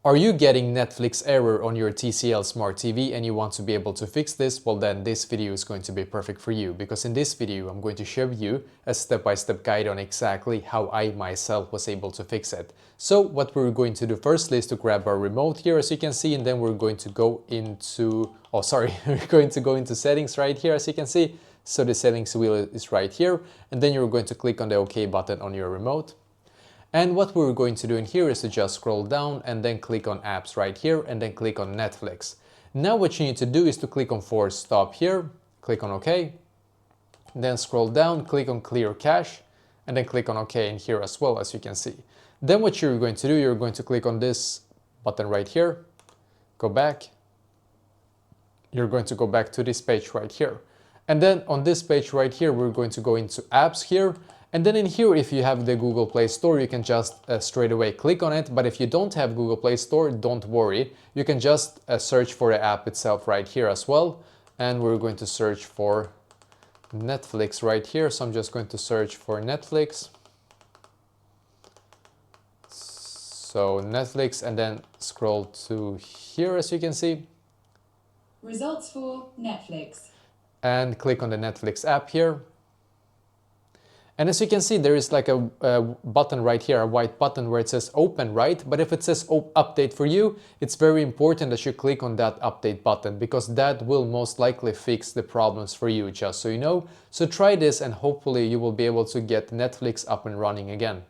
Are you getting Netflix error on your TCL Smart TV and you want to be able to fix this? Well, then this video is going to be perfect for you, because in this video I'm going to show you a step-by-step guide on exactly how I myself was able to fix it. So what we're going to do firstly is to grab our remote here, as you can see, and then we're going to go into, we're going to go into settings right here, as you can see. So the settings wheel is right here, and then you're going to click on the OK button on your remote. And what we're going to do in here is to just scroll down and then click on apps right here and then click on Netflix. Now what you need to do is to click on force stop here, click on OK, then scroll down, click on clear cache, and then click on OK in here as well, as you can see. Then what you're going to do, you're going to click on this button right here, go back. You're going to go back to this page right here. And then on this page right here, we're going to go into apps here. And then in here, if you have the Google Play Store, you can just straight away click on it. But if you don't have Google Play Store, don't worry. You can just search for the app itself right here as well. And we're going to search for Netflix right here. So I'm just going to search for Netflix. So Netflix, and then scroll to here, as you can see. Results for Netflix. And click on the Netflix app here. And as you can see, there is like a button right here, a white button where it says open, right? But if it says update for you, it's very important that you click on that update button, because that will most likely fix the problems for you, just so you know. So try this and hopefully you will be able to get Netflix up and running again.